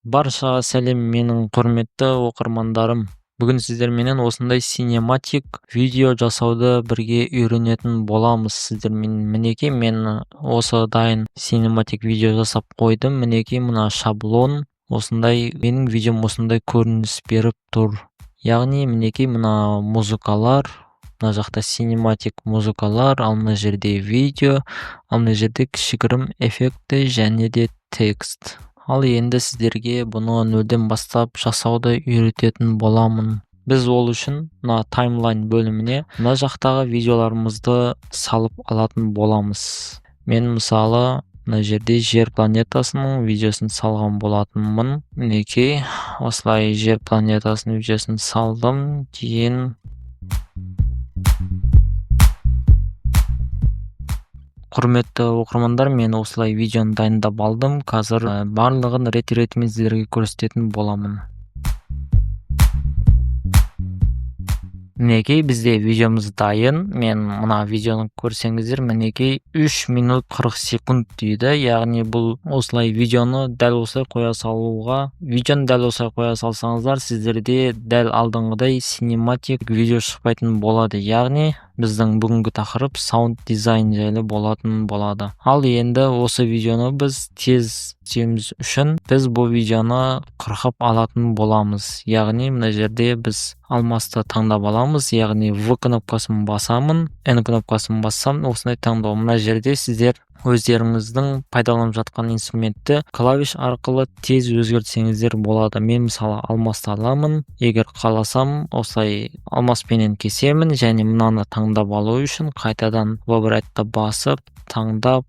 Баршаға сәлем, менің құрметті оқырмандарым. Бүгін сіздер менен осындай синематик видео жасауды бірге үйренетін боламыз. Мінекей мен осы дайын синематик видео жасап қойдым. Мінекей мына шаблон, осындай менің видеом осындай көрініс беріп тұр. Яғни мінекей мына музыкалар, мына жақта синематик музыкалар, ал мына жерде видео, ал мына жерде кішігірім эффекті және де текст. Ал енді сіздерге бұны нөлден бастап жасауды үйрететін боламын. Біз ол үшін мына таймлайн бөліміне мына жақтағы видеоларымызды салып алатын боламыз. Мен мысалы мына жерде жер планетасының видеосын салған болатынмын. Мінекей осылай жер планетасының видеосын салдым. Кейін құрметті оқырмандар, мен осылай видеоны дайындап алдым. Қазір барлығын рет-ретімен сіздерге көрсететін боламын. Мінекей бізде видеомыз дайын. Мен мына видеоны көрсеңіздер, мінекей 3 минут 40 секунд дейді. Яғни бұл осылай видеоны дәл осылай қоя салсаңыздар, сіздерде дәл алдыңғыдай синематик видео шықпайтын болады. Яғни біздің бүгінгі тақырып саунд дизайн жайлы болады. Ал енді осы видеоны біз тез түсеміз үшін біз бұл видеоны қырқып алатын боламыз. Яғни мына жерде біз алмасты таңдап аламыз. Яғни V кнопкасын басамын, N кнопкасын бассам, осындай таңдау. Мына жерде сіздер өздеріңіздің пайдаланып жатқан инструментті клавиш арқылы тез өзгертсеңіздер болады. Мен мысалы алмасты аламын. Егер қаласам, осылай алмаспенен кесемін және мынаны таңдап алу үшін қайтадан выбратты басып, таңдап,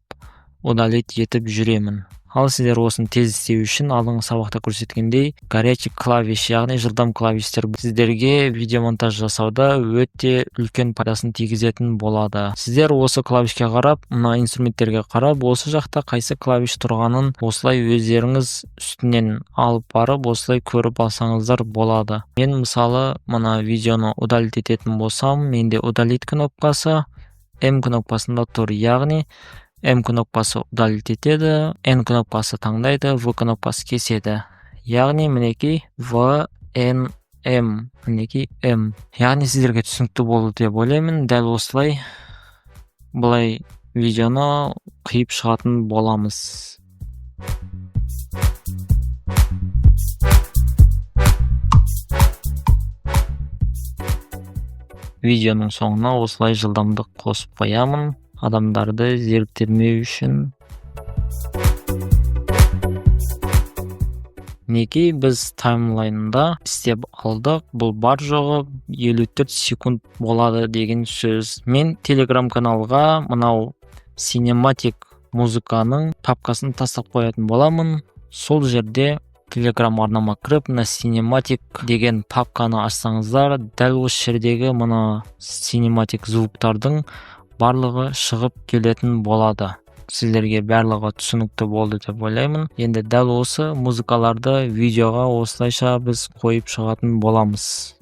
удалить етіп жүремін. Ал сіздер осыны тез істеу үшін алдыңғы сабақта көрсеткендей горячий клавиш, яғни жылдам клавиштер сіздерге видеомонтаж жасауда өте үлкен пайдасын тигізетін болады. Сіздер осы клавишке қарап, мына инструменттерге қарап, осы жақта қайсы клавиш тұрғанын осылай өздеріңіз үстінен алып барып, осылай көріп алсаңыздар болады. Мен мысалы мына видеоны удалить ететін болсам, менде удалить кнопкасы M кнопкасында тұр. Яғни M кнопкасы удалить етеді, N кнопкасы таңдайды, V кнопкасы кеседі. Яғни мінекей V, N, M, мінекей M. Яғни сіздерге түсінікті болды деп ойлаймын. Дәл осылай бұлай видеоны қиып шығатын боламыз. Видеоның соңына осылай жылдамдық қосып қоямын, адамдарды зеріктірмеу үшін. Мінекей біз таймлайнында істеп алдық. Бұл бар жоғы 54 секунд болады деген сөз. Мен телеграм каналға мынау синематик музыканың папкасын тастап қоятын боламын. Сол жерде телеграм арнама кіріп, мына синематик деген папканы ашсаңыздар, дәл осы жердегі мына синематик звуктардың барлығы шығып келетін болады. Сіздерге барлығы түсінікті болды деп ойлаймын. Енді дәл осы музыкаларды видеоға осылайша біз қойып шығатын боламыз.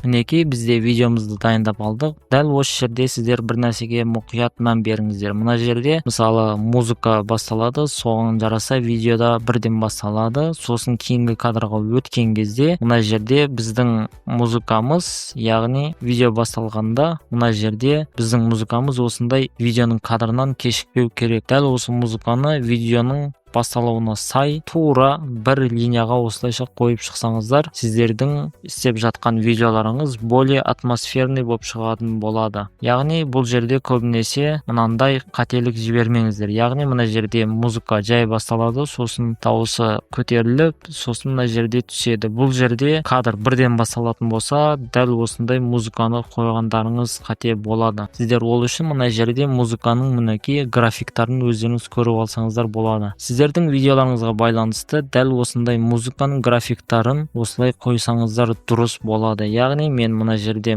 Мінекей бізде видеомызды дайындап алдық. Дәл осы жерде сіздер бір нәрсеге мұқият мән беріңіздер. Мына жерде мысалы музыка басталады, соған жараса видеода бірден басталады. Сосын кейінгі кадрға өткен кезде мына жерде біздің музыкамыз, яғни видео басталғанда мына жерде біздің музыкамыз осындай видеоның кадрынан кешікпеу керек. Дәл осы музыканы видеоның басталуына сай тура бір линияға осылайша қойып шықсаңыздар, сіздердің істеп жатқан видеоларыңыз более атмосферный болып шығатын болады. Яғни бұл жерде көбінесе мынандай қателік жібермеңіздер. Яғни мына жерде музыка жай басталады, сосын дауысы көтеріліп, сосын мына жерде түседі. Бұл жерде кадр бірден басталатын болса, дәл осындай музыканы қойғандарыңыз қате болады. Сіздер ол үшін мына жерде музыканың мінекей графиктарын өздеріңіз көріп алсаңыздар болады. Сіздердің видеоларыңызға байланысты дәл осындай музыканың графиктарын осылай қойсаңыздар дұрыс болады. Яғни мен мына жерде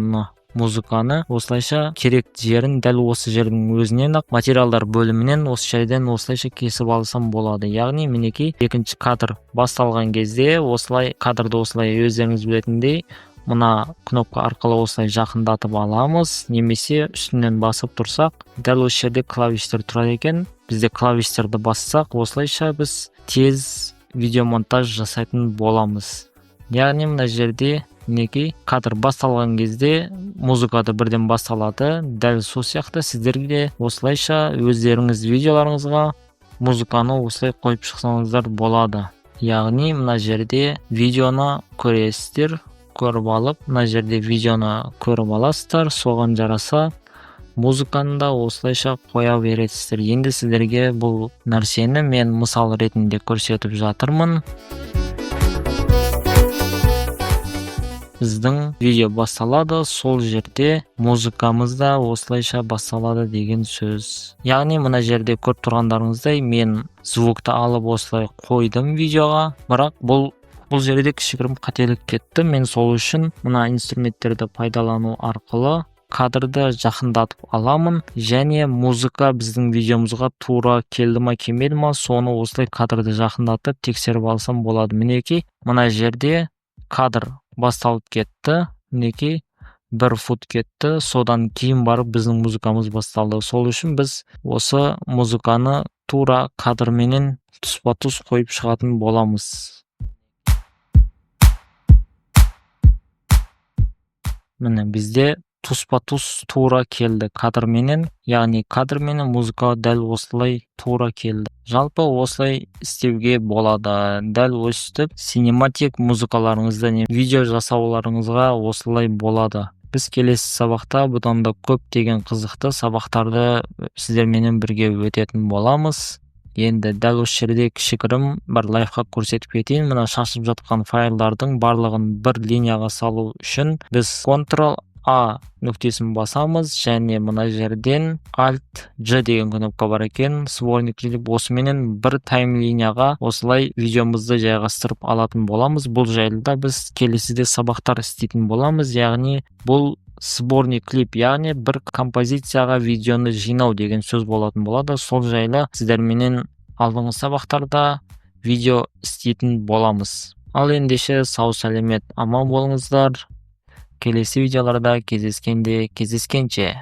музыканы осылайша керек жерін дәл осы жердің өзінен ақ материалдар бөлімінен осы жерден осылайша кесіп алсам болады. Яғни мінекей екінші кадр басталған кезде осылай кадрды осылай өздеріңіз білетіндей мына кнопка арқылы осылай жақындатып аламыз, немесе үстінен басып тұрсақ дәл осы жерде клавиштер тұрады екен. Бізде клавиштерді бассақ осылайша біз тез видеомонтаж жасайтын боламыз. Яғни мына жерде мінекей кадр басталған кезде музыкада бірден басталады. Дәл сол сияқты сіздерге осылайша өздеріңіз видеоларыңызға музыканы осылай қойып шықсаңыздар болады. Яғни мына жерде видеоны көресіздер, көріп алып, мына жерде видеоны көріп аласыздар, соған жараса музыканы да осылайша қоя бересіздер. Енді сіздерге бұл нәрсені мен мысал ретінде көрсетіп жатырмын. Біздің видео басталады, сол жерде музыкамыз да осылайша басталады деген сөз. Яғни мына жерде көріп тұрғандарыңыздай мен звукты алып осылай қойдым видеоға, бірақ бұл жерде кішігірім қателік кетті. Мен сол үшін мына инструменттерді пайдалану арқылы кадрды жақындатып аламын, және музыка біздің видеомызға тура келді ма келмеді ма соны осылай кадрды жақындатып тексеріп алсам болады. Мінекей мына жерде кадр басталып кетті, мінекей 1 фут кетті, содан кейін барып біздің музыкамыз басталды. Сол үшін біз осы музыканы тура кадрменен тұспа-тұс қойып шығатын боламыз. Міне бізде тұспа-тұс тура келді кадрменен, яғни кадрменен музыка дәл осылай тура келді. Жалпы осылай істеуге болады. Дәл өстіп синематик музыкаларыңызды, видео жасауларыңызға осылай болады. Біз келесі сабақта бұдан да көптеген қызықты сабақтарды сіздерменен бірге өтетін боламыз. Енді дәл осы жерде кішігірім бір лайфхак көрсетіп кетейін. Мына шашылып жатқан файлдардың барлығын бір линияға салу үшін біз Ctrl-A нүктесін басамыз, және мына жерден Alt-J деген кнопка бар екен. Сборник клип осыменен бір таймлинияға осылай видеомызды жайғастырып алатын боламыз. Бұл жайлы да біз келесіде сабақтар істейтін боламыз. Яғни бұл сборник клип, яғни бір композицияға видеоны жинау деген сөз болатын болады. Сол жайлы сіздерменен алдыңғы сабақтарда видео істейтін боламыз. Ал ендеше сау сәлемет аман болыңыздар. Келесі видеоларда кездескенше.